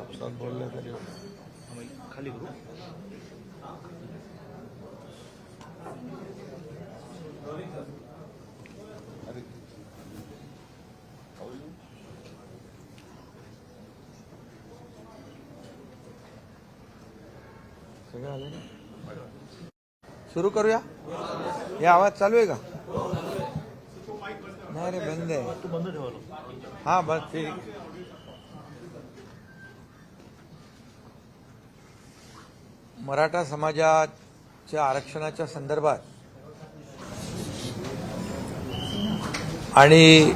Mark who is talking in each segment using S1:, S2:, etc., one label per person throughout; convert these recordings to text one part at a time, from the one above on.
S1: आपसात बोलले तरी
S2: खाली करू.
S1: सगळं आलं ना. सुरू करूया. हे आवाज चालू आहे का? नाही रे, बंद आहे.
S2: तू बंद ठेवा.
S1: हा बस ठीक. मराठा समाजाच्या आरक्षणाच्या संदर्भात आणि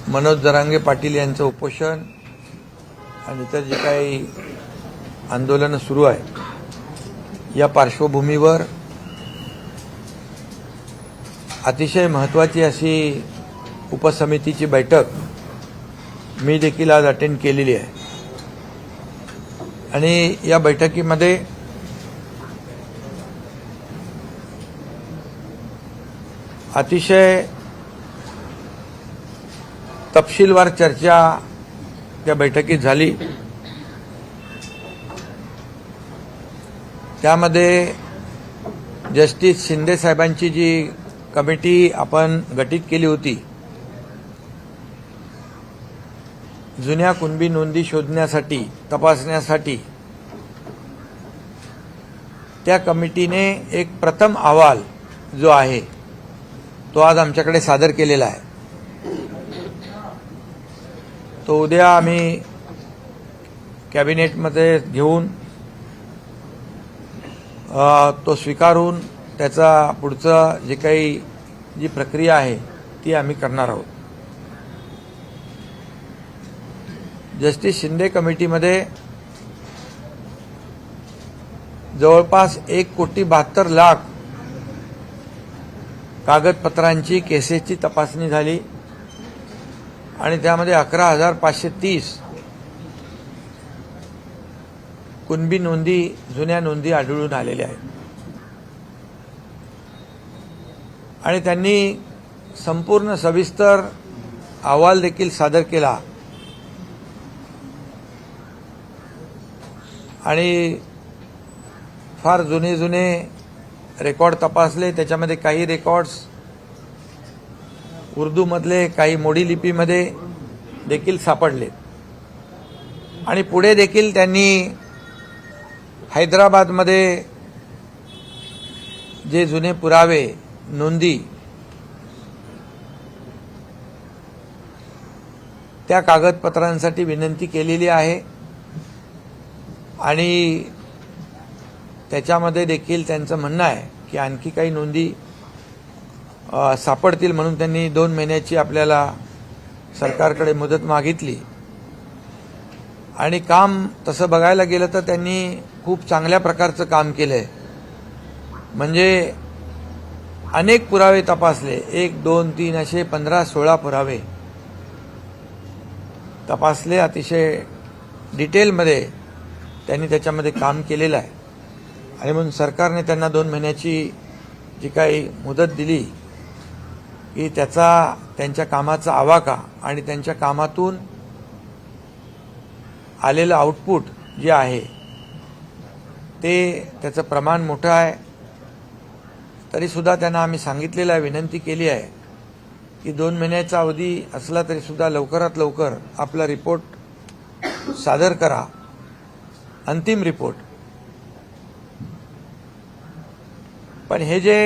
S1: मनोज जरांगे पाटील यांचं उपोषण आणि इतर जे काही आंदोलनं सुरू आहे, या पार्श्वभूमीवर अतिशय महत्त्वाची अशी उपसमितीची बैठक मी देखील आज अटेंड केलेली आहे. आणि या बैठकीमध्ये अतिशय तपशीलवार चर्चा त्या बैठकीत झाली. त्यामध्ये जस्टिस शिंदे साहेबांची जी कमिटी आपण गठीत केली होती, जुन्या कुणबी नोंदी शोधण्यासाठी, तपासण्यासाठी, त्या कमिटीने एक प्रथम अहवाल जो आहे तो आज आमच्याकडे सादर केलेला आहे. तो उद्या आम्ही कॅबिनेटमध्ये घेऊन तो स्वीकारून त्याचा पुढचं जे काही जी प्रक्रिया आहे ती आम्ही करणार आहोत. जस्टिस शिंदे कमिटीमध्ये जवळपास 1,72,00,000 कागदपत्रांची केसेसची तपासणी झाली आणि त्यामध्ये 11,530 कुणबी नोंदी, जुन्या नोंदी आढळून आलेल्या आहेत. आणि त्यांनी संपूर्ण सविस्तर अहवाल देखील सादर केला आणि फार जुने रेकॉर्ड तपासले. त्याच्यामध्ये काही रेकॉर्ड्स उर्दूमधले, काही मोडी लिपीमध्ये देखील सापडले. आणि पुढे देखील त्यांनी हैदराबादमध्ये जे जुने पुरावे, नोंदी, त्या कागदपत्रांसाठी विनंती केलेली आहे आणि त्याच्यामध्ये देखील त्यांचं म्हणणं आहे की आणखी काही नोंदी सापडतील म्हणून त्यांनी 2 महिन्याची आपल्याला सरकारकडे मुदत मागितली. आणि काम तसं बघायला गेलं तर त्यांनी खूप चांगल्या प्रकारचं काम केलं आहे. म्हणजे अनेक पुरावे तपासले, 1, 2, 3 असे 15-16 पुरावे तपासले. अतिशय डिटेलमध्ये त्यांनी त्याच्यामध्ये काम केलेलं आहे. आणि म्हणून सरकारने त्यांना 2 महिन्याची जी काही मुदत दिली की त्यांच्या कामाचा आवाका आणि त्यांच्या कामातून आलेलं आउटपुट जे आहे त्याचं प्रमाण मोठं आहे. तरीसुद्धा त्यांना आम्ही सांगितलेलं आहे, विनंती केली आहे की 2 महिन्याचा अवधी असला तरीसुद्धा लवकरात लवकर आपला रिपोर्ट सादर करा, अंतिम रिपोर्ट. पण हे जे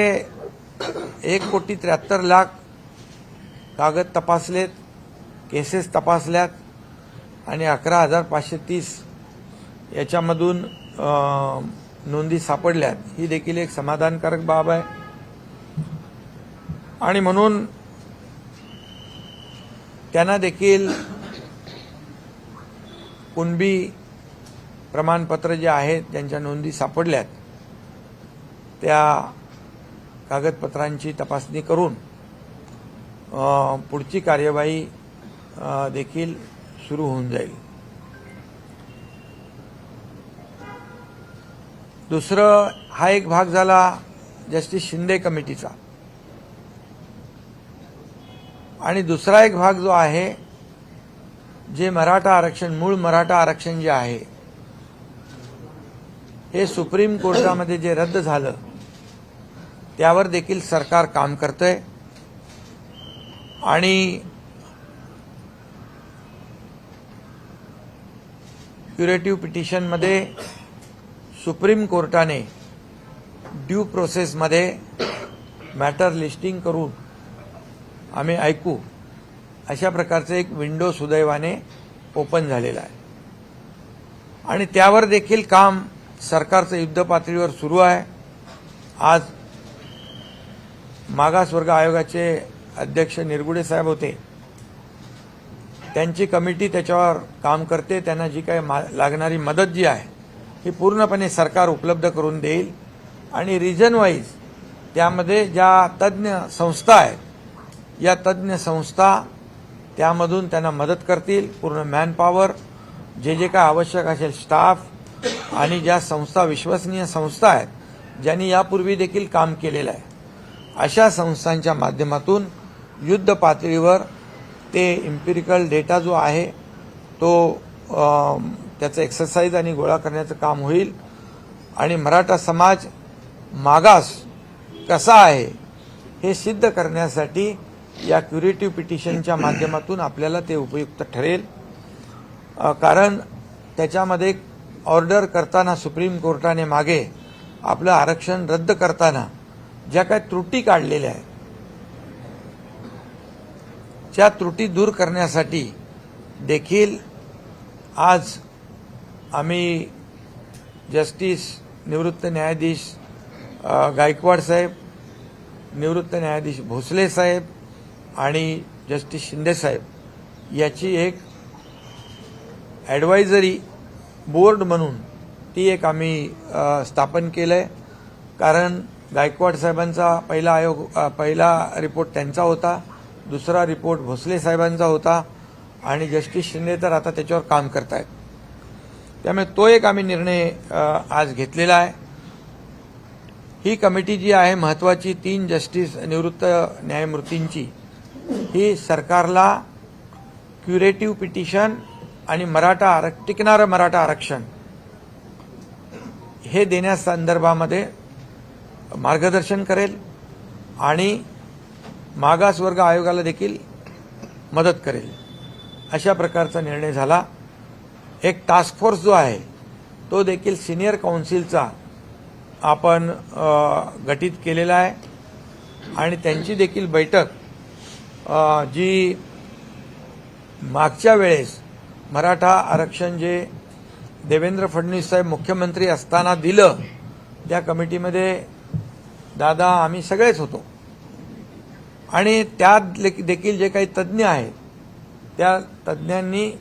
S1: 1,73,00,000 कागद तपासलेत, केसेस तपासल्यात आणि 11,530 याच्यामधून नोंदी सापडल्यात, ही देखील एक समाधानकारक बाब आहे. आणि म्हणून त्यांना देखील कुणबी प्रमाणपत्र जे आहेत, ज्यांच्या नोंदी सापडल्यात, त्या कागदपत्रांची तपासणी करून पुढची कार्यवाही देखील सुरू होऊन जाईल. दुसरं, हा एक भाग झाला जस्टिस शिंदे कमिटीचा. आणि दुसरा एक भाग जो आहे जे मराठा आरक्षण, मूळ मराठा आरक्षण जे आहे हे सुप्रीम कोर्टामध्ये जे रद्द झालं त्यावर देखील सरकार काम करतंय आणि क्युरेटिव्ह पिटिशनमध्ये सुप्रीम कोर्टाने ड्यू प्रोसेसमध्ये मॅटर लिस्टिंग करून आम्ही ऐकू अशा प्रकारचं एक विंडो सुदैवाने ओपन झालेला आहे आणि त्यावर देखील काम सरकारचं युद्धपातळीवर सुरू आहे. आज मागासवर्ग आयोगाचे अध्यक्ष निरगुडे साहेब होते, त्यांची कमिटी त्याच्यावर काम करते. त्यांना जी काही लागणारी मदत जी आहे ही पूर्णपणे सरकार उपलब्ध करून देईल आणि रिजन वाईज त्यामध्ये ज्या तज्ज्ञ संस्था आहेत या तज्ज्ञ संस्था त्यामधून त्यांना मदत करतील. पूर्ण मॅनपॉवर, जे जे काय आवश्यक असेल स्टाफ आणि ज्या संस्था विश्वसनीय संस्था आहेत ज्यांनी यापूर्वी देखील काम केलेलं आहे अशा संस्थांच्या माध्यमातून युद्ध पातळीवर ते इम्पिरिकल डेटा जो आहे तो त्याचं एक्सरसाइज आणि गोळा करण्याचं काम होईल आणि मराठा समाज मागास कसा आहे हे सिद्ध करण्यासाठी या क्युरेटिव्ह पिटिशनच्या माध्यमातून आपल्याला ते उपयुक्त ठरेल. कारण त्याच्यामध्ये ऑर्डर करताना सुप्रीम कोर्टाने मागे आपलं आरक्षण रद्द करताना ज्या काही त्रुटी काढलेल्या आहेत त्या त्रुटी दूर करण्यासाठी देखील आज आम्ही जस्टिस निवृत्त न्यायाधीश गायकवाड साहेब, निवृत्त न्यायाधीश भोसले साहेब आणि जस्टिस शिंदे साहेब याची एक ॲडवायझरी बोर्ड म्हणून ती एक आम्ही स्थापन केलं आहे. कारण गायकवाड साहेबांचा पहिला रिपोर्ट त्यांचा होता, दुसरा रिपोर्ट भोसले साहेबांचा होता आणि जस्टिस शिंदे तर आता त्याच्यावर काम करत आहेत. त्यामुळे तो एक आम्ही निर्णय आज घेतलेला आहे. ही कमिटी जी आहे महत्त्वाची 3 जस्टिस निवृत्त न्यायमूर्तींची, ही सरकारला क्युरेटिव्ह पिटिशन आणि टिकणारं मराठा आरक्षण हे देण्यासंदर्भामध्ये मार्गदर्शन करेल आणि मागासवर्ग आयोगाला देखील मदत करेल अशा प्रकारचा निर्णय झाला. एक टास्क फोर्स जो आहे तो देखील सिनियर काउन्सिलचा आपण गठीत केलेला आहे आणि त्यांची देखील बैठक जी मागच्या वेळेस मराठा आरक्षण जे देवेंद्र फडणवीस साहेब मुख्यमंत्री असताना दिलं त्या कमिटीमध्ये दादा आम्ही सगळेच होतो आणि त्यात देखील जे काही तज्ज्ञ आहेत त्या तज्ज्ञांनी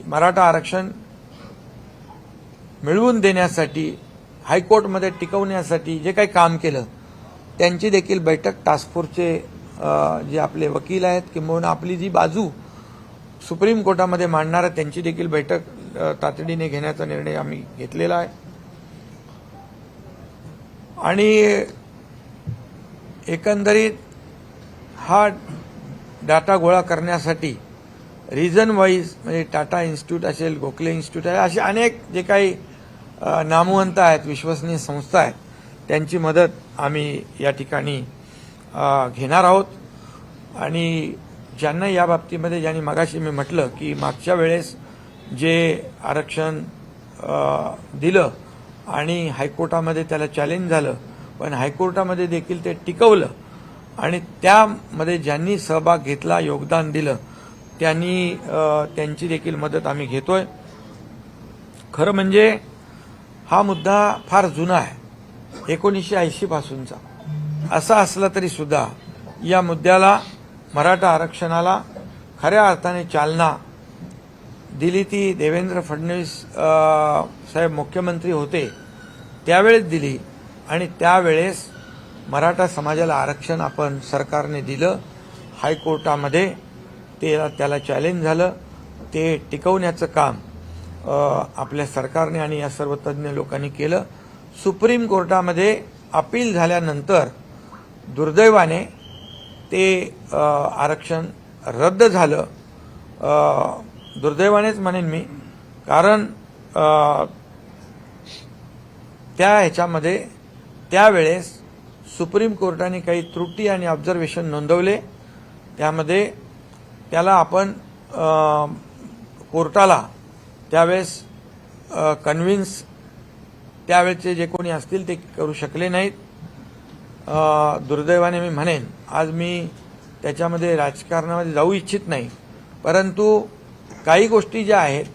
S1: मराठा आरक्षण मिळवून देण्यासाठी हायकोर्टमध्ये टिकवण्यासाठी जे काही काम केलं त्यांची देखील बैठक टास्क फोर्सचे जे आपले वकील आहेत किंबहुना आपली जी बाजू सुप्रीम कोर्टामध्ये मांडणारा त्यांची देखील बैठक तातडीने घेण्याचा निर्णय आम्ही घेतलेला आहे. आणि एकंदरीत हा डाटा गोळा करण्यासाठी रिजन वाईज म्हणजे टाटा इन्स्टिट्यूट असेल, गोखले इन्स्टिट्यूट आहे, असे अनेक जे काही नामवंत आहेत, विश्वसनीय संस्था आहेत, त्यांची मदत आम्ही या ठिकाणी घेणार आहोत. आणि ज्यांना या बाबतीमध्ये ज्यांनी मगाशी मी म्हटलं की मागच्या वेळेस जे आरक्षण दिलं आणि हायकोर्टामध्ये त्याला चॅलेंज झालं पण हायकोर्टामध्ये देखील ते टिकवलं आणि त्यामध्ये ज्यांनी सहभाग घेतला, योगदान दिलं त्यांची देखील मदत आम्ही घेतोय. खरं म्हणजे हा मुद्दा फार जुना आहे, 1980 पासूनचा. असा असला तरी सुद्धा या मुद्द्याला मराठा आरक्षणाला खऱ्या अर्थाने चालना दिली ती देवेंद्र फडणवीस साहेब मुख्यमंत्री होते त्यावेळेस दिली आणि त्यावेळेस मराठा समाजाला आरक्षण आपण सरकारने दिलं. हायकोर्टामध्ये त्याला चॅलेंज झालं, ते टिकवण्याचं काम आपल्या सरकारने आणि या सर्व तज्ज्ञ लोकांनी केलं. सुप्रीम कोर्टामध्ये अपील झाल्यानंतर दुर्दैवाने ते आरक्षण रद्द झालं. दुर्दैवानेच म्हणेन मी, कारण त्या ह्याच्यामध्ये त्यावेळेस सुप्रीम कोर्टाने काही त्रुटी आणि ऑब्झर्वेशन नोंदवले. त्यामध्ये त्याला आपण कोर्टाला त्यावेळेस कन्व्हिन्स त्यावेळेचे जे कोणी असतील ते करू शकले नाहीत. दुर्दैवाने मी म्हणेन, आज मी त्याच्यामध्ये राजकारणामध्ये जाऊ इच्छित नाही, परंतु काही गोष्टी ज्या आहेत,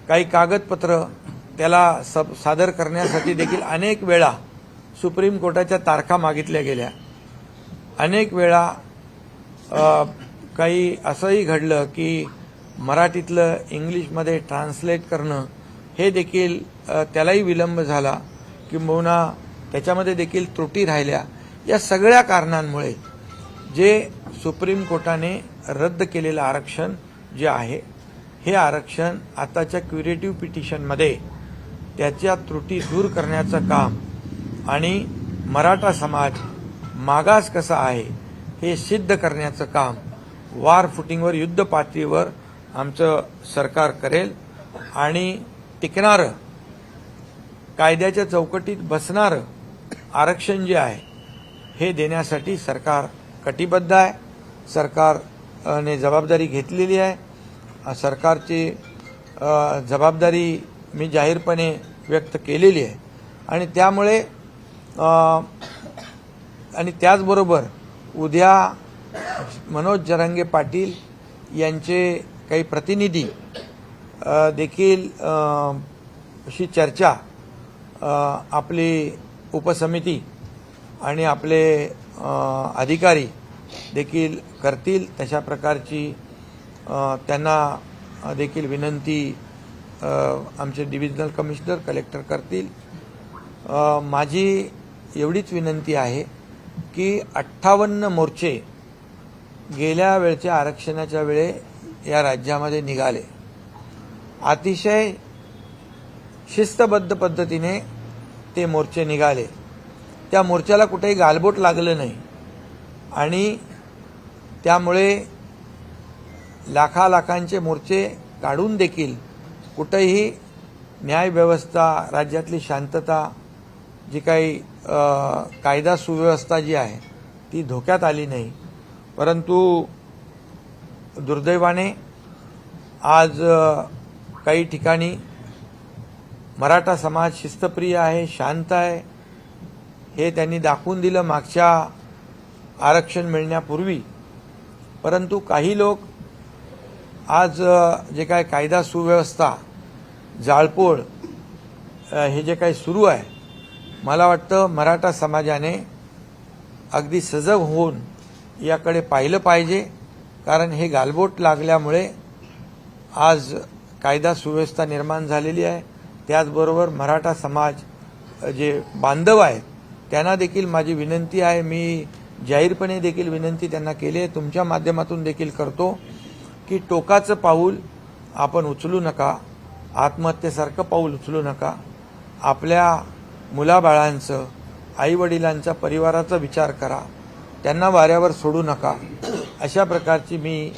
S1: काही कागदपत्र त्याला सादर करण्यासाठी देखील अनेक वेळा सुप्रीम कोर्टाच्या तारखा मागितल्या गेल्या. अनेक वेळा काही असंही घडलं की मराठीतलं इंग्लिशमध्ये ट्रान्सलेट करणं हे देखील त्यालाही विलंब झाला, किंबहुना त्याच्यामध्ये देखील त्रुटी राहिल्या. या सगळ्या कारणांमुळे जे सुप्रीम कोर्टाने रद्द केलेलं आरक्षण जे आहे, हे आरक्षण आताच्या क्युरेटिव्ह पिटिशनमध्ये त्याच्या त्रुटी दूर करण्याचं काम आणि मराठा समाज मागास कसा आहे हे सिद्ध करण्याचं काम वार फुटिंगवर, युद्ध पातळीवर आमचं सरकार करेल. आणि टिकणारं, कायद्याच्या चौकटीत बसणारं आरक्षण जे आहे हे देण्यासाठी सरकार कटिबद्ध आहे. सरकारने जबाबदारी घेतलेली आहे. सरकारची जबाबदारी मी जाहीरपणे व्यक्त केलेली आहे. आणि त्यामुळे आणि त्याचबरोबर उद्या मनोज जरांगे पाटील यांचे काही प्रतिनिधी देखील अशी चर्चा आपली उपसमिती आणि आपले अधिकारी देखील करतील. तशा प्रकारची त्यांना देखील विनंती आमचे डिव्हिजनल कमिशनर, कलेक्टर करतील. माझी एवढीच विनंती आहे की 58 मोर्चे गेल्या वेळच्या आरक्षणाच्या वेळे या राज्यामध्ये निघाले. अतिशय शिस्तबद्ध पद्धतीने ते मोर्चे निघाले. त्या मोर्चाला कुठेही गालबोट लागलं नाही आणि त्यामुळे लाखालाखांचे मोर्चे काढून देखील कुठेही न्यायव्यवस्था, राज्यातली शांतता, जी काही कायदा सुव्यवस्था जी आहे ती धोक्यात आली नाही. परंतु दुर्दैवाने आज काही ठिकाणी मराठा समाज शिस्तप्रिय आहे, शांत आहे, हे त्यांनी दाखवून दिलं मागच्या आरक्षण मिळण्यापूर्वी. परंतु काही लोक आज जे काय कायदा सुव्यवस्था, जाळपोळ हे जे काही सुरू आहे, मला वाटतं मराठा समाजाने अगदी सजग होऊन याकडे पाहिलं पाहिजे. कारण हे गालबोट लागल्यामुळे आज कायदा सुव्यवस्था निर्माण झालेली आहे. त्याचबरोबर मराठा समाज जे बांधव आहेत त्यांना देखील माझी विनंती आहे, मी जाहीरपणे देखील विनंती त्यांना केली आहे, तुमच्या माध्यमातून देखील करतो की टोकाचं पाऊल आपण उचलू नका, आत्महत्येसारखं पाऊल उचलू नका. आपल्या मुलाबाळांचं, आईवडिलांच्या परिवाराचा विचार करा, त्यांना वाऱ्यावर सोडू नका. अशा प्रकारची मी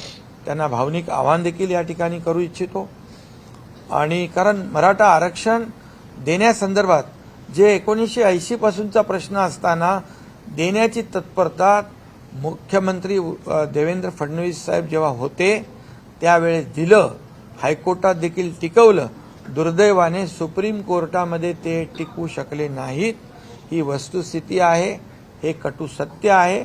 S1: त्यांना भावनिक आवाहन देखील या ठिकाणी करू इच्छितो. आणि कारण मराठा आरक्षण देण्यासंदर्भात जे 1980 पासूनचा प्रश्न असताना देण्याची तत्परता मुख्यमंत्री देवेंद्र फडणवीस साहेब जेव्हा होते त्यावेळेस दिलं, हायकोर्टात देखील टिकवलं. दुर्दैवाने सुप्रीम कोर्टामध्ये ते टिकवू शकले नाहीत. ही वस्तुस्थिती आहे, हे कटू सत्य आहे.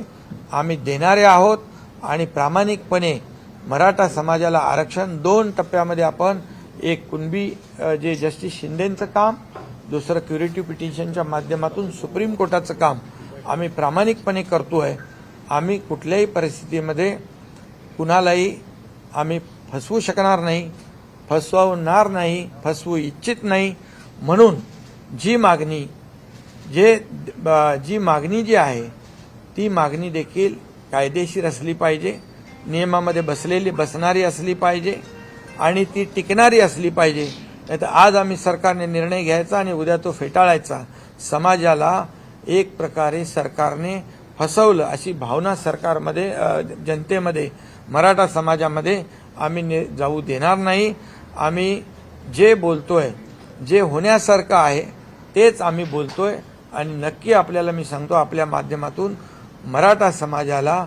S1: आम्ही देणारे आहोत आणि प्रामाणिकपणे मराठा समाजाला आरक्षण 2 टप्प्यामध्ये आपण, एक कुणबी जे जस्टिस शिंदेंचं काम, दुसरं क्युरेटिव्ह पिटिशनच्या माध्यमातून सुप्रीम कोर्टाचं काम आम्ही प्रामाणिकपणे करतोय. आम्ही कुठल्याही परिस्थितीमध्ये कुणालाही आम्ही फसवू शकणार नाही, फसवणार नाही, फसवू इच्छित नाही. म्हणून जी मागणी जी आहे ती मागणी देखील कायदेशीर असली पाहिजे, नियमामध्ये बसणारी असली पाहिजे आणि ती टिकणारी असली पाहिजे. नाहीतर आज आम्ही सरकारने निर्णय घ्यायचा आणि उद्या तो फेटाळायचा. समाजाला एक प्रकारे सरकारने फसवलं अशी भावना सरकारमध्ये, जनतेमध्ये, मराठा समाजामध्ये आम्ही जाऊ देणार नाही. आम्ही जे बोलतोय, जे होण्यासारखं आहे तेच आम्ही बोलतोय आणि नक्की आपल्याला मी सांगतो, आपल्या माध्यमातून मराठा समाजाला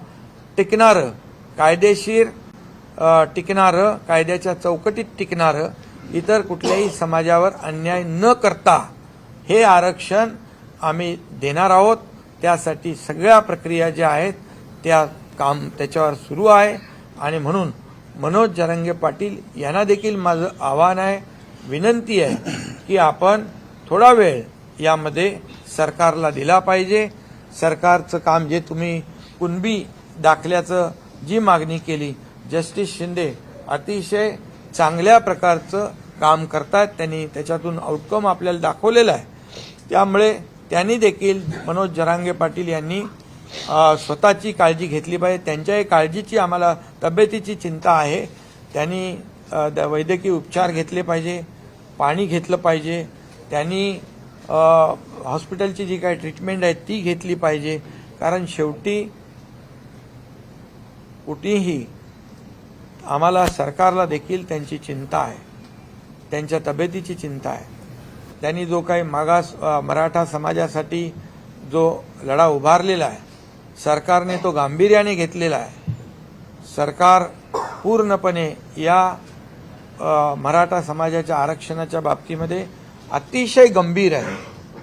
S1: टिकणारं, कायदेशीर टिकणारं, कायद्याच्या चौकटीत टिकणारं, इतर कुठल्याही समाजावर अन्याय न करता हे आरक्षण आम्ही देणार आहोत. त्यासाठी सगळ्या प्रक्रिया ज्या आहेत त्याच्यावर सुरू आहे आणि म्हणून मनोज जरांगे पाटील यांना देखील माझं आव्हान आहे, विनंती आहे की आपण थोडा वेळ यामध्ये सरकारला दिला पाहिजे. सरकारचं काम जे तुम्ही कुणबी दाखल्याचं जी मागणी केली, जस्टिस शिंदे अतिशय चांगल्या प्रकारचं काम करतात. त्यांनी त्याच्यातून आउटकम आपल्याला दाखवलेला आहे. त्यामुळे त्यांनी देखील मनोज जरांगे पाटील यांनी स्वतःची काळजी घेतली पाहिजे. त्यांच्याही काळजीची आम्हाला तब्येतीची चिंता आहे. त्यांनी वैद्यकीय उपचार घेतले पाहिजे, पाणी घेतलं पाहिजे, त्यांनी हॉस्पिटलची जी काही ट्रीटमेंट आहे ती घेतली पाहिजे. कारण शेवटी कुठेही आम्हाला सरकारला देखील त्यांची चिंता आहे, त्यांच्या तब्येतीची चिंता आहे. त्यांनी जो काही मागास मराठा समाजासाठी जो लढा उभारलेला आहे, सरकारने तो गांभीर्याने घेतलेला आहे. सरकार पूर्णपणे या मराठा समाजाच्या आरक्षणाच्या बाबतीमध्ये अतिशय गंभीर आहे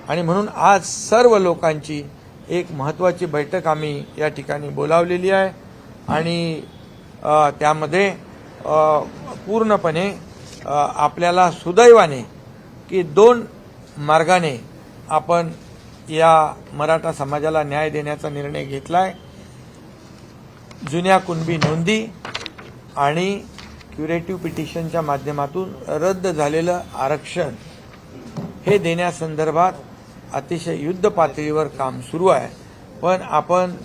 S1: आणि म्हणून आज सर्व लोकांची एक महत्त्वाची बैठक आम्ही या ठिकाणी बोलावलेली आहे आणि त्यामध्ये पूर्णपणे आपल्याला सुदैवाने की 2 मार्गाने आपण या मराठा समाजाला न्याय देण्याचा निर्णय घेतलाय. जुन्या कुणबी नोंदी आणि क्युरेटिव्ह पिटिशनच्या माध्यमातून रद्द झालेलं आरक्षण हे देण्यासंदर्भात अतिशय युद्ध पातळीवर काम सुरू आहे. पण आपण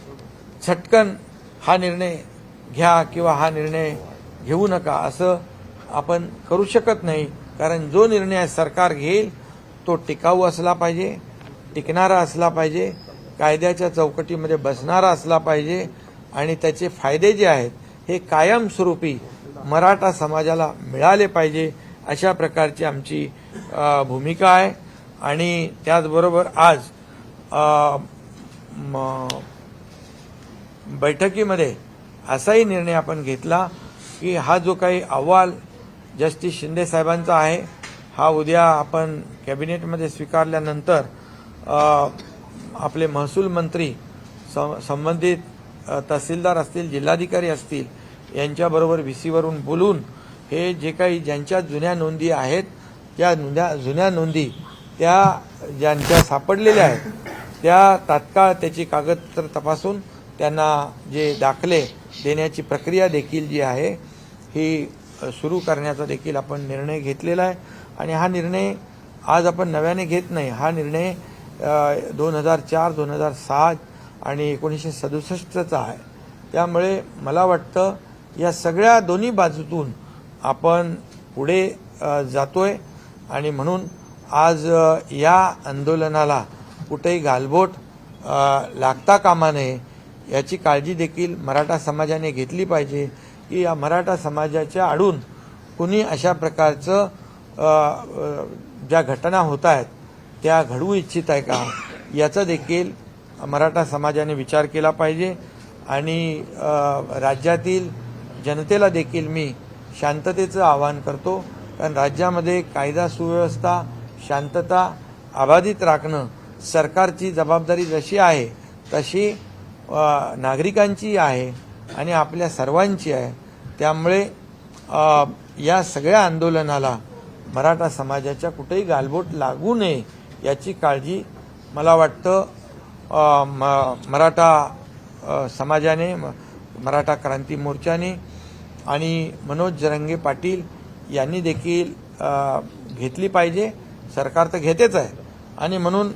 S1: झटकन हा निर्णय घ्या किंवा हा निर्णय घेऊ नका असं आपण करू शकत नाही. कारण जो निर्णय सरकार घेईल तो टिकाऊ असला पाहिजे, टिकणारा असला पाहिजे, कायद्याच्या चौकटीमध्ये बसणारा असला पाहिजे आणि त्याचे फायदे जे आहेत हे कायमस्वरूपी मराठा समाजाला मिळाले पाहिजे, अशा प्रकारची आमची भूमिका आहे. आणि त्याचबरोबर आज बैठकीमध्ये असाही निर्णय आपण घेतला की हा जो काही अहवाल जस्टिस शिंदे साहेबांचा आहे हा उद्या आपण कॅबिनेटमध्ये स्वीकारल्यानंतर आपले महसूल मंत्री, संबंधित तहसीलदार असतील, जिल्हाधिकारी असतील यांच्याबरोबर व्हीसीवरून बोलून हे जे काही ज्यांच्या जुन्या नोंदी आहेत त्या जुन्या नोंदी त्या ज्यांच्या सापडलेल्या आहेत त्या तात्काळ त्याची कागदपत्र तपासून त्यांना जे दाखले देण्याची प्रक्रिया देखील जी आहे ही सुरू करण्याचा देखील आपण निर्णय घेतलेला आहे. आणि हा निर्णय आज आपण नव्याने घेत नाही. हा निर्णय 2004, 2007 आणि 1967चा आहे. त्यामुळे मला वाटतं या सगळ्या दोन्ही बाजूतून आपण पुढे जातोय आणि म्हणून आज या आंदोलनाला कुठेही गालबोट लागता कामा नये याची काळजी देखील मराठा समाजाने घेतली पाहिजे की या मराठा समाजाच्या आडून कुणी अशा प्रकारचं ज्या घटना होत आहेत त्या घडवू इच्छित आहे का याचा देखील मराठा समाजाने विचार केला पाहिजे. आणि राज्यातील जनतेला देखील मी शांततेचं आवाहन करतो. कारण राज्यामध्ये कायदा सुव्यवस्था, शांतता अबाधित राखणं सरकारची जबाबदारी जशी आहे तशी नागरिकांची आहे आणि आपल्या सर्वांची आहे. त्यामुळे या सगळ्या आंदोलनाला मराठा समाजाच्या कुठेही गालबोट लागू नये याची काळजी मला वाटतं मराठा समाजाने, मराठा क्रांती मोर्चाने आणि मनोज जरांगे पाटील यांनी देखील घेतली पाहिजे. सरकार तर घेतेच आहे आणि म्हणून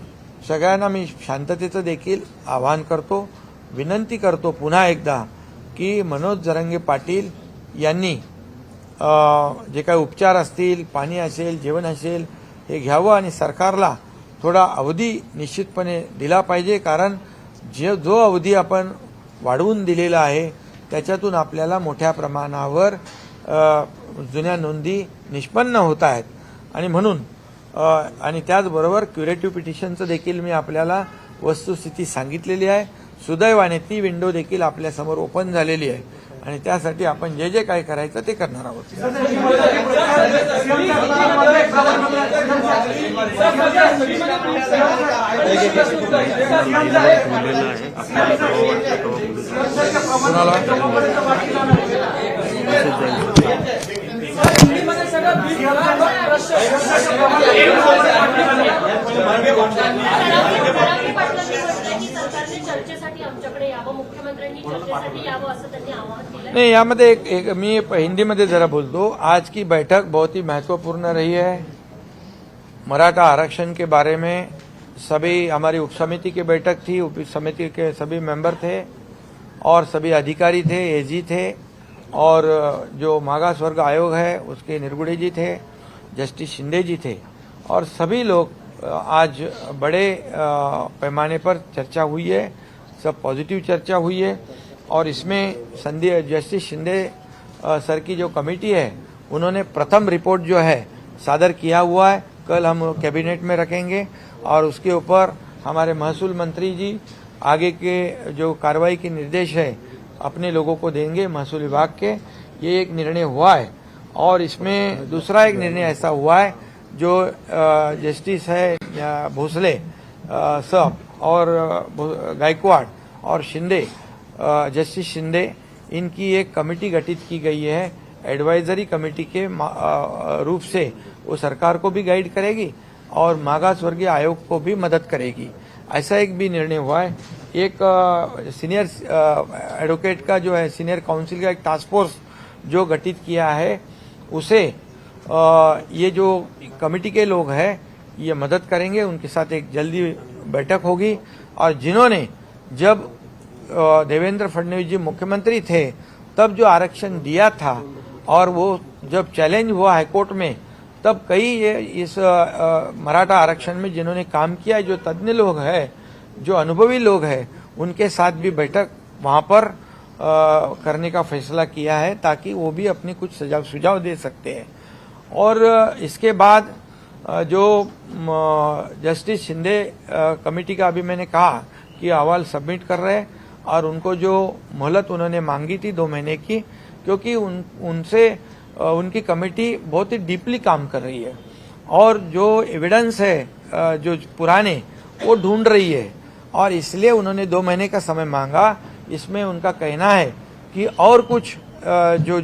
S1: सगळ्यांना मी शांततेचं देखील आवाहन करतो, विनंती करतो पुन्हा एकदा की मनोज जरांगे पाटील यांनी जे काही उपचार असतील, पाणी असेल, जेवण असेल हे घ्यावं आणि सरकारला थोडा अवधी निश्चितपणे दिला पाहिजे. कारण जो अवधी आपण वाढवून दिलेला आहे त्याच्यातून आपल्याला मोठ्या प्रमाणावर जुन्या नोंदी निष्पन्न होत आहेत आणि म्हणून आणि त्याचबरोबर क्युरेटिव्ह पिटिशनचं देखील मी आपल्याला वस्तुस्थिती सांगितलेली आहे. सुदैवाने ती विंडो देखील आपल्यासमोर ओपन झालेली आहे आणि त्यासाठी आपण जे जे काही करायचं ते करणार आहोत.
S3: चर्चेसाठी आमच्याकडे यावं, मुख्यमंत्र्यांनी चर्चेसाठी यावं असं त्यांनी आवाहन केलं.
S1: नहीं, यहाँ में एक मैं हिंदी में जरा बोल दो. आज की बैठक बहुत ही महत्वपूर्ण रही है. मराठा आरक्षण के बारे में सभी हमारी उप समिति की बैठक थी. उप समिति के सभी मेंबर थे और सभी अधिकारी थे, एजी थे और जो मागास वर्ग आयोग है उसके निरगुड़े जी थे, जस्टिस शिंदे जी थे और सभी लोग आज बड़े पैमाने पर चर्चा हुई है. सब पॉजिटिव चर्चा हुई है और इसमें जस्टिस शिंदे सर की जो कमेटी है उन्होंने प्रथम रिपोर्ट जो है सादर किया हुआ है. कल हम कैबिनेट में रखेंगे और उसके ऊपर हमारे महसूल मंत्री जी आगे के जो कार्रवाई के निर्देश है अपने लोगों को देंगे महसूल विभाग के. ये एक निर्णय हुआ है और इसमें दूसरा एक निर्णय ऐसा हुआ है जो जस्टिस है भोसले साहब और गायकवाड़ और शिंदे, जस्टिस शिंदे, इनकी एक कमेटी गठित की गई है. एडवाइजरी कमेटी के रूप से वो सरकार को भी गाइड करेगी और मागास वर्गीय आयोग को भी मदद करेगी. ऐसा एक भी निर्णय हुआ है. एक सीनियर एडवोकेट का जो है सीनियर काउंसिल का एक टास्क फोर्स जो गठित किया है उसे ये जो कमेटी के लोग हैं ये मदद करेंगे. उनके साथ एक जल्दी बैठक होगी और जिन्होंने जब देवेंद्र फडणवीस जी मुख्यमंत्री थे तब जो आरक्षण दिया था और वो जब चैलेंज हुआ हाईकोर्ट में तब कई इस मराठा आरक्षण में जिन्होंने काम किया, जो तज्ञ लोग हैं, जो अनुभवी लोग हैं, उनके साथ भी बैठक वहां पर करने का फैसला किया है ताकि वो भी अपनी कुछ सुझाव दे सकते हैं. और इसके बाद जो जस्टिस शिंदे कमेटी का अभी मैंने कहा कि अहवाल सबमिट कर रहे हैं और उनको जो मोहलत उन्होंने मांगी थी 2 महीने की, क्योंकि उनसे उनकी कमेटी बहुत ही डीपली काम कर रही है और जो एविडेंस है जो पुराने वो ढूंढ रही है और इसलिए उन्होंने 2 महीने का समय मांगा. इसमें उनका कहना है कि और कुछ जो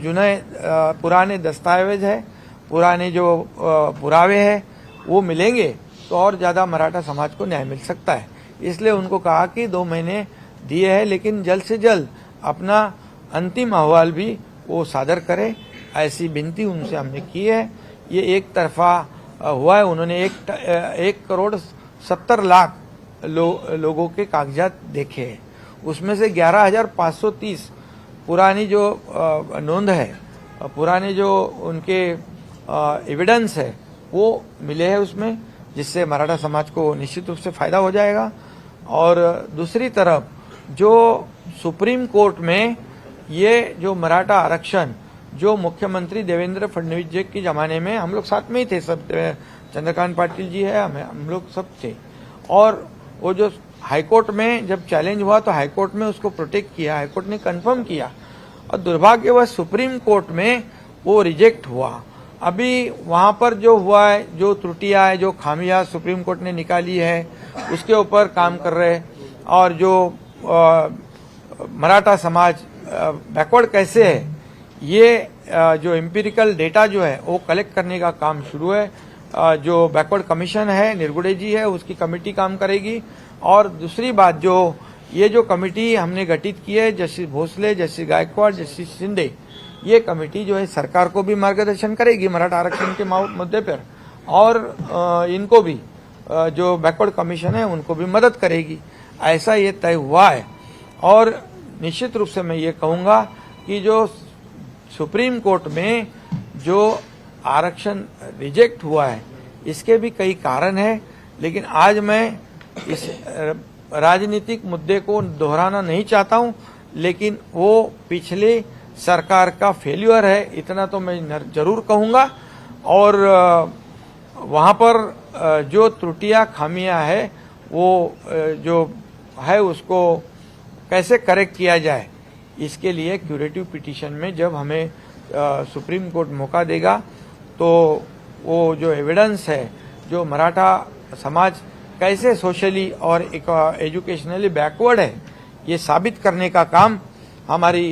S1: पुराने दस्तावेज है, पुराने जो पुरावे हैं वो मिलेंगे तो और ज़्यादा मराठा समाज को न्याय मिल सकता है. इसलिए उनको कहा कि 2 महीने दिए हैं लेकिन जल्द से जल्द अपना अंतिम अहवाल भी वो सादर करें, ऐसी विनती उनसे हमने की है. ये एक तरफा हुआ है. उन्होंने 1,70,00,000 लोगों के कागजात देखे हैं. उसमें से 11,530 पुरानी जो नोंद है, पुराने जो उनके एविडेंस है वो मिले हैं उसमें, जिससे मराठा समाज को निश्चित रूप से फायदा हो जाएगा. और दूसरी तरफ जो सुप्रीम कोर्ट में ये जो मराठा आरक्षण जो मुख्यमंत्री देवेंद्र फडणवीस जी के जमाने में हम लोग साथ में ही थे, सब चंद्रकांत पाटिल जी है, हम लोग सब थे, और वो जो हाईकोर्ट में जब चैलेंज हुआ तो हाईकोर्ट में उसको प्रोटेक्ट किया, हाईकोर्ट ने कंफर्म किया और दुर्भाग्यवश सुप्रीम कोर्ट में वो रिजेक्ट हुआ. अभी वहां पर जो हुआ है, जो त्रुटियां है, जो खामियां सुप्रीम कोर्ट ने निकाली है उसके ऊपर काम कर रहे हैं. और जो मराठा समाज बैकवर्ड कैसे है ये जो एम्पिरिकल डेटा जो है वो कलेक्ट करने का काम शुरू है. जो बैकवर्ड कमीशन है, निरगुड़े जी है, उसकी कमेटी काम करेगी. और दूसरी बात, जो ये जो कमेटी हमने गठित की है, justice Bhosale, justice Gaikwad, justice Shinde, ये कमेटी जो है सरकार को भी मार्गदर्शन करेगी मराठा आरक्षण के मुद्दे पर और इनको भी जो बैकवर्ड कमीशन है उनको भी मदद करेगी. ऐसा ये तय हुआ है. और निश्चित रूप से मैं ये कहूँगा कि जो सुप्रीम कोर्ट में जो आरक्षण रिजेक्ट हुआ है इसके भी कई कारण हैं, लेकिन आज मैं इस राजनीतिक मुद्दे को दोहराना नहीं चाहता हूं, लेकिन वो पिछले सरकार का फेल्यूर है, इतना तो मैं जरूर कहूँगा। और वहाँ पर जो त्रुटियां खामियां है वो जो है उसको कैसे करेक्ट किया जाए, इसके लिए क्यूरेटिव पिटीशन में जब हमें सुप्रीम कोर्ट मौका देगा तो वो जो एविडेंस है, जो मराठा समाज कैसे सोशली और एजुकेशनली बैकवर्ड है, ये साबित करने का काम हमारी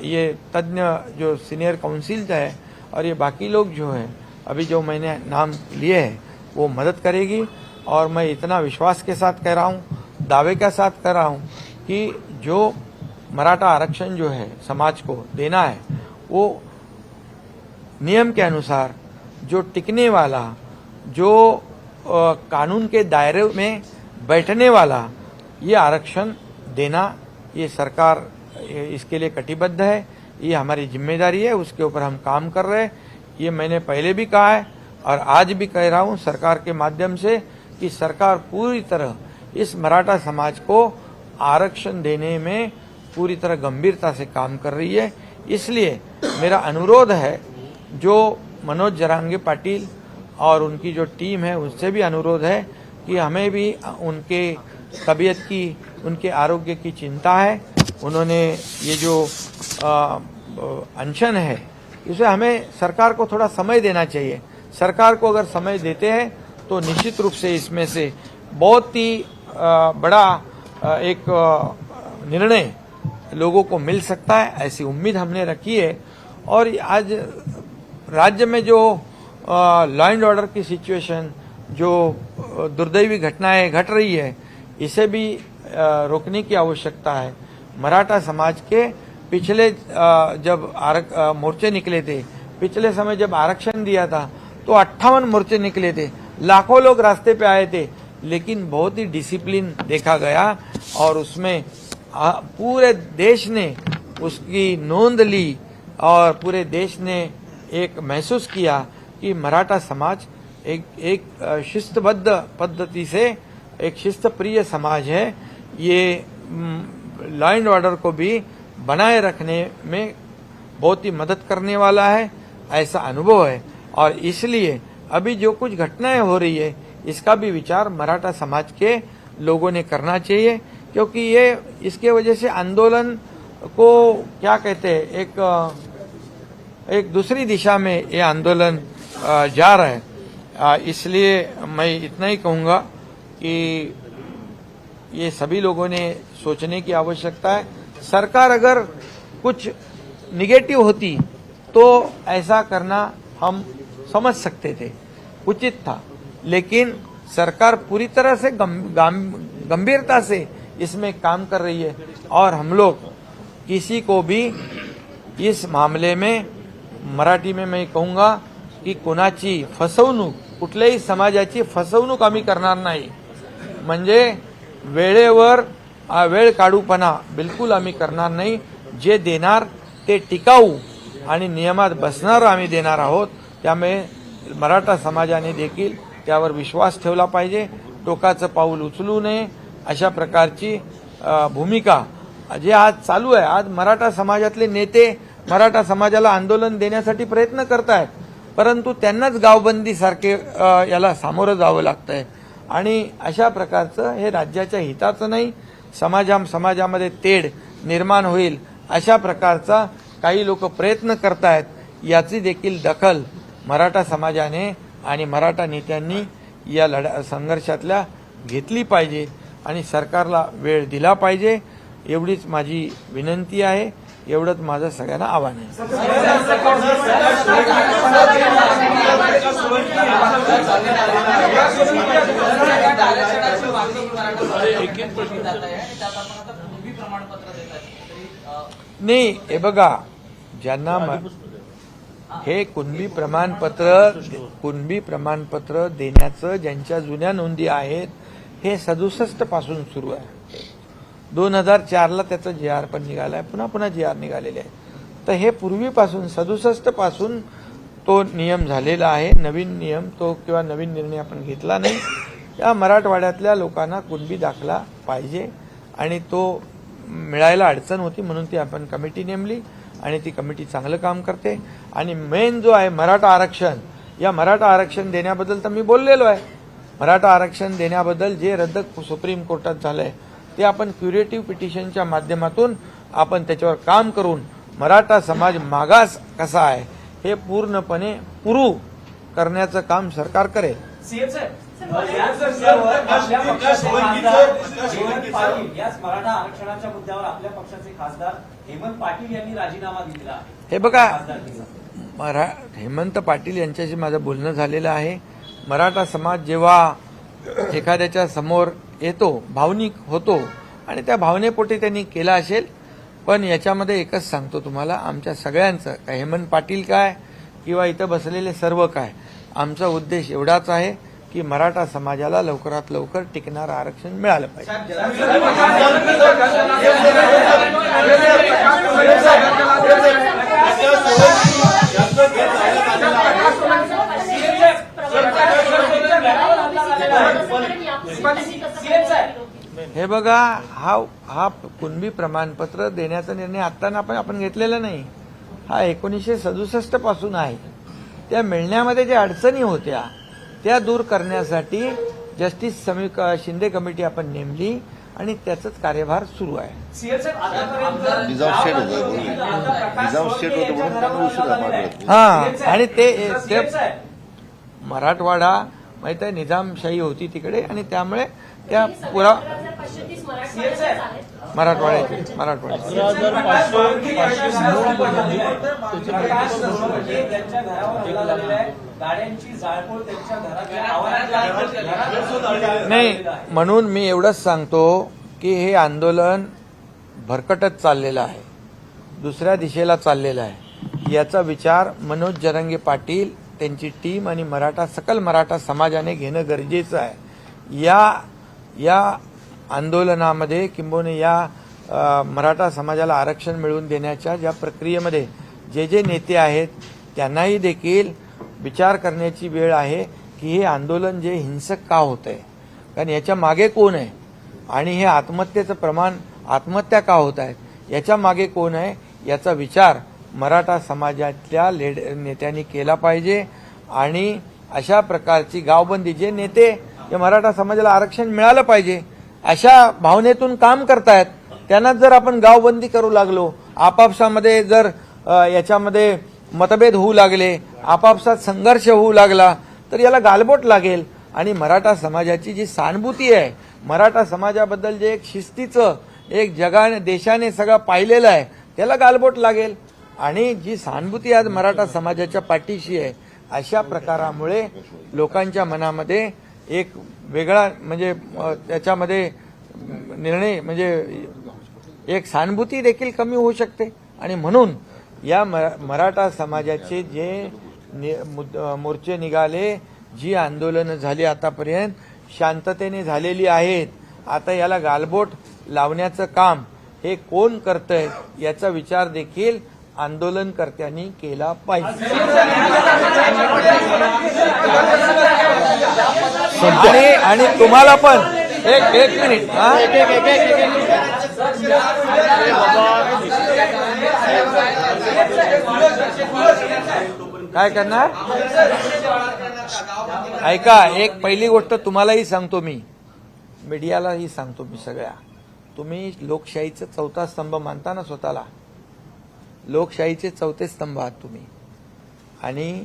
S1: ये तज्ञ जो सीनियर काउंसिल है और ये बाकी लोग जो हैं अभी जो मैंने नाम लिए हैं वो मदद करेगी। और मैं इतना विश्वास के साथ कह रहा हूँ, दावे के साथ कह रहा हूँ कि जो मराठा आरक्षण जो है समाज को देना है वो नियम के अनुसार जो टिकने वाला, जो कानून के दायरे में बैठने वाला ये आरक्षण देना, ये सरकार इसके लिए कटिबद्ध है, ये हमारी जिम्मेदारी है, उसके ऊपर हम काम कर रहे हैं। ये मैंने पहले भी कहा है और आज भी कह रहा हूँ सरकार के माध्यम से कि सरकार पूरी तरह इस मराठा समाज को आरक्षण देने में पूरी तरह गंभीरता से काम कर रही है। इसलिए मेरा अनुरोध है, जो मनोज जरांगे पाटिल और उनकी जो टीम है उससे भी अनुरोध है कि हमें भी उनके तबीयत की, उनके आरोग्य की चिंता है। उन्होंने ये जो अनशन है इसे हमें सरकार को थोड़ा समय देना चाहिए। सरकार को अगर समय देते हैं तो निश्चित रूप से इसमें से बहुत ही बड़ा एक निर्णय लोगों को मिल सकता है, ऐसी उम्मीद हमने रखी है। और आज राज्य में जो लॉ एंड ऑर्डर की सिचुएशन, जो दुर्दैवी घटनाएं घट रही है, इसे भी रोकने की आवश्यकता है। मराठा समाज के पिछले जब मोर्चे निकले थे, पिछले समय जब आरक्षण दिया था तो 58 मोर्चे निकले थे, लाखों लोग रास्ते पे आए थे, लेकिन बहुत ही डिसिप्लिन देखा गया और उसमें पूरे देश ने उसकी नोंद ली और पूरे देश ने एक महसूस किया कि मराठा समाज एक शिस्तबद्ध पद्धति से एक शिस्तप्रिय समाज है। ये लॉ एंड ऑर्डर को भी बनाए रखने में बहुत ही मदद करने वाला है, ऐसा अनुभव है। और इसलिए अभी जो कुछ घटनाएं हो रही है इसका भी विचार मराठा समाज के लोगों ने करना चाहिए, क्योंकि ये इसके वजह से आंदोलन को क्या कहते हैं, एक दूसरी दिशा में ये आंदोलन जा रहा है। इसलिए मैं इतना ही कहूँगा कि ये सभी लोगों ने सोचने की आवश्यकता है। सरकार अगर कुछ निगेटिव होती तो ऐसा करना हम समझ सकते थे, उचित था, लेकिन सरकार पूरी तरह से गंभीरता से इसमें काम कर रही है। और हम लोग किसी को भी इस मामले में, मराठी में मैं कहूँगा की कोणाची फसवणूक, कुठल्याही समाजाची फसवणूक आम्ही करणार नाही। म्हणजे वेळेवर वेळ काढूपणा बिलकुल आम्ही करणार नाही। जे देणार ते टिकाऊ आणि नियमात बसणार आम्ही देणार आहोत। त्यामुळे मराठा समाजाने देखील त्यावर विश्वास ठेवला पाहिजे, टोकाचं पाऊल उचलू नये, अशा प्रकारची भूमिका जे आज चालू आहे। आज मराठा समाजातले नेते मराठा समाजाला आंदोलन देण्यासाठी प्रयत्न करतायत, परंतु त्यांनाच गावबंदी सारखे याला सामोरं जावं लागतंय आणि अशा प्रकारचं हे राज्याच्या हिताचं नाही। समाजामध्ये तेढ निर्माण होईल अशा प्रकारचा काही लोक प्रयत्न करतायत, याची देखील दखल मराठा समाजाने आणि मराठा नेत्यांनी या संघर्षातल्या घेतली पाहिजे आणि सरकारला वेळ दिला पाहिजे, एवढीच माझी विनंती आहे, एवढंच माझं सगळ्यांना आव्हान आहे। नाही, हे बघा, ज्यांना हे कुणबी प्रमाणपत्र देण्याचं ज्यांच्या जुन्या नोंदी आहेत हे 67 पासून सुरू आहे। 2004ला त्याचं GR पण निघालाय, पुन्हा GR निघालेले आहे। तर हे पूर्वीपासून 67 पासून तो नियम झालेला आहे। नवीन नियम तो किंवा नवीन निर्णय आपण घेतला नाही। या मराठवाड्यातल्या लोकांना कुणबी दाखला पाहिजे आणि तो मिळायला अडचण होती, म्हणून ती आपण कमिटी नेमली आणि ती कमिटी चांगलं काम करते. आणि मेन जो आहे मराठा आरक्षण, या मराठा आरक्षण देण्याबद्दल तर मी बोललेलो आहे. मराठा आरक्षण देण्याबद्दल जे रद्द सुप्रीम कोर्टात झालंय ते आपण क्युरेटिव्ह पिटिशनच्या माध्यमातून आपण त्याच्यावर काम करून मराठा समाज मागास कसा आहे हे पूर्णपणे पुरू करण्याचं काम सरकार करेल.
S4: सीएम साहेब, याच मुद्द्यावर आपल्या पक्षाचे खासदार हेमंत पाटील, याच मराठा आरक्षणाच्या मुद्द्यावर आपल्या पक्षाचे खासदार हेमंत पाटील यांनी राजीनामा दिलेला आहे.
S1: हे बघा,
S4: खासदारकीचा.
S1: हेमंत पाटील यांच्याशी माझं बोलणं झालेलं आहे. मराठा समाज जेव्हा एखाद्याच्या समोर येतो, भावनिक होतो आणि त्या भावनेपोटी त्यांनी केला असेल. पण याच्यामध्ये एकच सांगतो तुम्हाला, आमच्या सगळ्यांचं, काय हेमंत पाटील काय किंवा इथं बसलेले सर्व काय, आमचा उद्देश एवढाच आहे की मराठा समाजाला लवकरात लवकर टिकणारं आरक्षण मिळालं पाहिजे. हे बघा, हा कुणबी प्रमाणपत्र देण्याचा निर्णय आत्ता आपण घेतलेला नाही. हा 1967 पासून आहे. त्या मिळण्यामध्ये ज्या अडचणी होत्या त्या दूर करण्यासाठी जस्टिस शिंदे कमिटी आपण नेमली आणि त्याचाच कार्यभार सुरू आहे.
S4: सीएम साहेब, आतापर्यंत
S5: निजाम शेठ होते म्हणून त्यांना उशिरा मारलं.
S1: हा, आणि ते
S4: सीएम साहेब,
S1: मराठवाडा माहित आहे, निजामशाही होती तिकडे आणि त्यामुळे त्या पुरा
S3: 1535 मराठवाड्याचे
S1: मराठवाड्याचे
S4: प्रकाश सोळंके यांच्या घरावर हल्ला झालेला आहे. गाड्यांची जाळपोळ त्यांच्या घराच्या आवारात
S1: नाही. म्हणून मी एवढंच सांगतो की हे आंदोलन भरकटत चाललेलं आहे, दुसऱ्या दिशेला चाललेलं आहे. याचा विचार मनोज जरांगे पाटील, त्यांची टीम आणि सकल मराठा समाजाने घेणं गरजेचं आहे. या आंदोलनामध्ये किंबहुना या मराठा समाजाला आरक्षण मिळवून देण्याच्या ज्या प्रक्रियेमध्ये जे नेते आहेत त्यांनाही देखील विचार करण्याची वेळ आहे की हे आंदोलन जे हिंसक का होत आहे, कारण याच्या मागे कोण आहे आणि हे आत्महत्येचं प्रमाण, आत्महत्या का होत आहेत याच्या मागे कोण आहे याचा विचार मराठा समाजातल्या नेत्यांनी केला पाहिजे. आणि अशा प्रकारची गावबंदी, जे नेते या मराठा समाजाला आरक्षण मिळालं पाहिजे अशा भावनेतून काम करतायत, त्यांनाच जर आपण गावबंदी करू लागलो, आपापसामध्ये जर याच्यामध्ये मतभेद होऊ लागले, आपापसात संघर्ष होऊ लागला तर याला गालबोट लागेल. आणि मराठा समाजाची जी सहानुभूती आहे, मराठा समाजाबद्दल जे एक शिस्तीचं, एक जगाने देशाने सगळं पाहिलेलं आहे, त्याला गालबोट लागेल. आणि जी सहानुभूती आज मराठा समाजाच्या पाठीशी आहे, अशा प्रकारामुळे लोकांच्या मनामध्ये एक वेगळा म्हणजे त्याच्यामध्ये निर्णय म्हणजे एक सहानुभूती देखील कमी होऊ शकते. आणि म्हणून या मराठा समाजाचे जे मोर्चे निघाले, जी आंदोलनं झाली आतापर्यंत शांततेने झालेली आहेत, आता याला गालबोट लावण्याचं काम हे कोण करतंय याचा विचार देखील आंदोलनकर्त्यांनी केला पाहिजे. आणि तुम्हाला पण एक मिनिट, काय करणार ऐका, एक पहिली गोष्ट तुम्हालाही सांगतो, मी मीडियालाही सांगतो, मी सगळ्या, तुम्ही लोकशाहीचा चौथा स्तंभ मानता ना स्वतःला, लोकशाहीचे चौथे स्तंभ आहात तुम्ही. आणि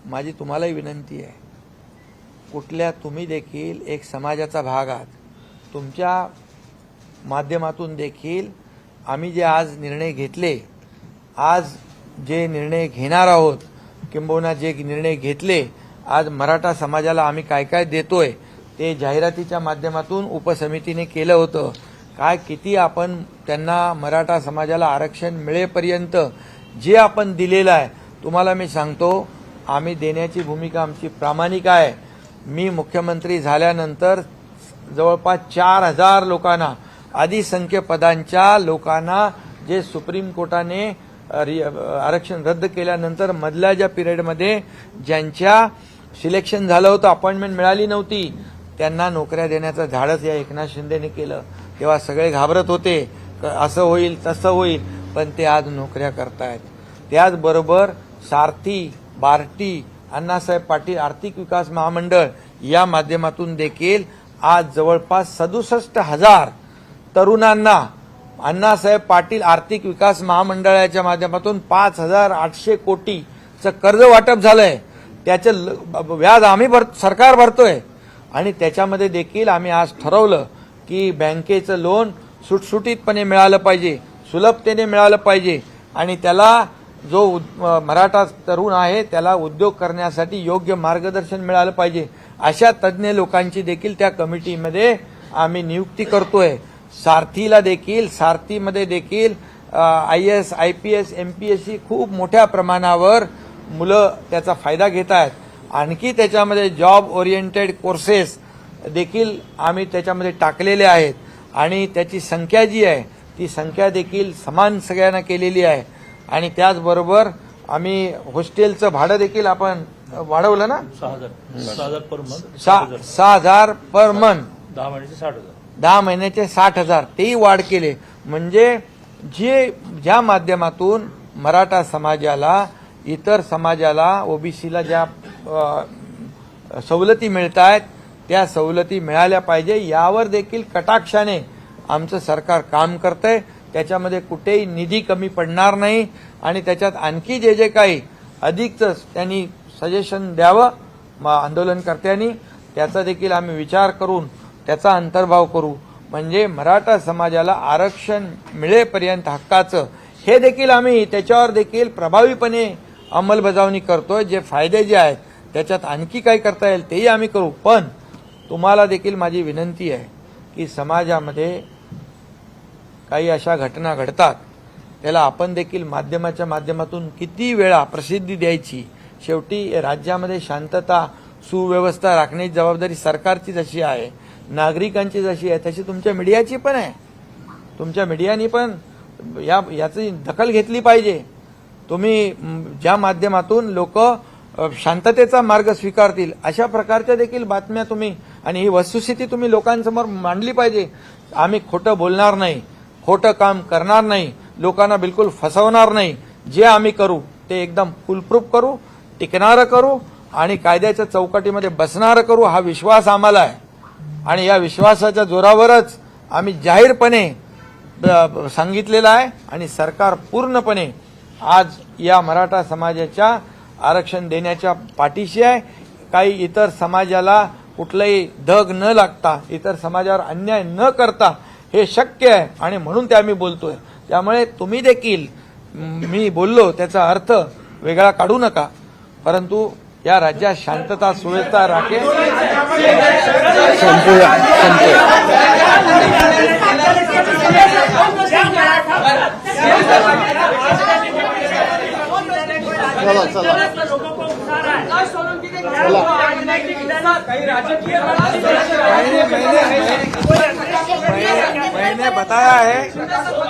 S1: माझी तुम्हालाही विनंती आहे, कुठल्या तुम्ही देखील एक समाजाचा भाग आहात, तुमच्या माध्यमातून देखील आम्ही जे आज निर्णय घेतले, आज जे निर्णय घेणार आहोत, किंबहुना जे निर्णय घेतले, आज मराठा समाजाला आम्ही काय काय देतोय ते जाहिरातीच्या माध्यमातून उपसमितीने केलं होतं. काय किती आपण त्यांना मराठा समाजाला आरक्षण मिळेपर्यंत जे आपण दिलेलं आहे, तुम्हाला मी सांगतो, आम्ही देण्याची भूमिका आमची प्रामाणिक आहे. मी मुख्यमंत्री झाल्यानंतर जवळपास 4000 लोकांना, अधिसंख्य पदांच्या लोकांना जे सुप्रीम कोर्टाने आरक्षण रद्द केल्यानंतर मधल्या ज्या पिरियडमध्ये ज्यांच्या सिलेक्शन झालं होतं, अपॉइंटमेंट मिळाली नव्हती, त्यांना नोकऱ्या देण्याचं धाडस या एकनाथ शिंदेने केलं. तेव्हा सगळे घाबरत होते, असं होईल तसं होईल, पण ते आज नोकऱ्या करतायत. त्याचबरोबर सारथी, बार्टी, अण्णासाहेब पाटील आर्थिक विकास महामंडळ या माध्यमातून देखील आज जवळपास 67,000 तरुणांना अण्णासाहेब पाटील आर्थिक विकास महामंडळाच्या माध्यमातून 5,800 कोटीचं कर्ज वाटप झालंय. त्याचं व्याज आम्ही सरकार भरतोय आणि त्याच्यामध्ये देखील आम्ही आज ठरवलं की बँकेचं लोन सुटसुटीतपणे मिळालं पाहिजे, सुलभतेने मिळालं पाहिजे आणि त्याला जो मराठा तरुण आहे त्याला उद्योग करण्यासाठी योग्य मार्गदर्शन मिळालं पाहिजे. अशा तज्ज्ञ लोकांची देखील त्या कमिटीमध्ये आम्ही नियुक्ती करतोय. सारथीला देखील, सारथीमध्ये देखील IAS, IPS, MPSC खूप मोठ्या प्रमाणावर मुलं त्याचा फायदा घेत आहेत. आणखी त्याच्यामध्ये जॉब ओरिएंटेड कोर्सेस देखील आम्ही त्याच्यामध्ये टाकलेले आहेत आणि त्याची संख्या जी आहे ती संख्या देखील समान सगळ्यांना केलेली आहे. आणि त्याचबरोबर आम्ही हॉस्टेलचं भाडं देखील आपण वाढवलं ना,
S2: 6,000 पर मंथ,
S1: 6,000 पर मंथ,
S2: 10 महिन्याचे 60,000.
S1: 10 महिन्याचे 60,000 तेही वाढ केले. म्हणजे ज्या माध्यमातून मराठा समाजाला, इतर समाजाला, ओबीसीला ज्या सवलती मिळत आहेत त्या सवलती मिळाल्या पाहिजे यावर देखील कटाक्षाने आमचं सरकार काम करतंय. त्याच्यामध्ये कुठेही निधी कमी पडणार नाही आणि त्याच्यात आणखी जे काही अधिकच त्यांनी सजेशन द्यावं आंदोलनकर्त्यांनी, त्याचा देखील आम्ही विचार करून त्याचा अंतर्भाव करू. म्हणजे मराठा समाजाला आरक्षण मिळेपर्यंत हक्काचं हे देखील आम्ही त्याच्यावर देखील प्रभावीपणे अंमलबजावणी करतोय. जे फायदे जे आहेत त्याच्यात आणखी काही करता येईल तेही आम्ही करू. पण तुम्हाला देखील माझी विनंती आहे की समाजामध्ये काही अशा घटना घडतात त्याला आपण देखील माध्यमाच्या माध्यमातून किती वेळा प्रसिद्धी द्यायची. शेवटी राज्यामध्ये शांतता, सुव्यवस्था राखण्याची जबाबदारी सरकारची जशी आहे, नागरिकांची जशी आहे, तशी तुमच्या मीडियाची पण आहे. तुमच्या मीडियानी पण याची दखल घेतली पाहिजे. तुम्ही ज्या माध्यमातून लोक शांततेचा मार्ग स्वीकारतील अशा प्रकारच्या देखील बातम्या तुम्ही आणि ही वस्तुस्थिती तुम्ही लोकांसमोर मांडली पाहिजे. आम्ही खोटं बोलणार नाही, खोटं काम करणार नाही, लोकांना बिलकुल फसवणार नाही. जे आम्ही करू ते एकदम फुलप्रूफ करू, टिकणारं करू आणि कायद्याच्या चौकटीमध्ये बसणारं करू हा विश्वास आम्हाला आहे. आणि या विश्वासाच्या जोरावरच आम्ही जाहीरपणे सांगितलेलं आहे आणि सरकार पूर्णपणे आज या मराठा समाजाच्या आरक्षण देण्याच्या पाठीशी आहे. काही इतर समाजाला कुठलाही धग न लागता, इतर समाजावर अन्याय न करता हे शक्य आहे आणि म्हणून ते आम्ही बोलतोय. त्यामुळे तुम्ही देखील मी बोललो त्याचा अर्थ वेगळा काढू नका, परंतु या राज्यात शांतता सुव्यवस्था राखेल.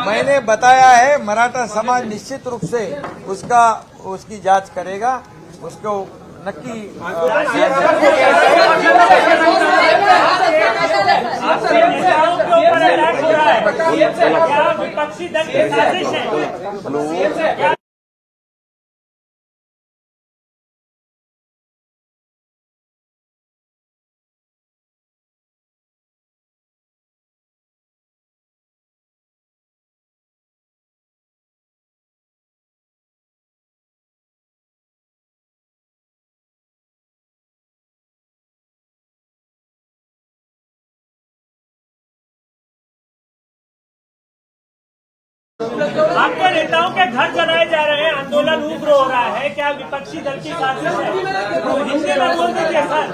S1: मैंने बताया है मराठा समाज निश्चित रूप से उसकी जांच करेगा. उसको नक्की
S6: विपक्षी दल की साजिश है. आपके नेताओं के घर जलाए जा रहे हैं, आंदोलन उग्र हो रहा है, क्या विपक्षी दल की साजिश है? हिंदी में बोल दीजिए सर.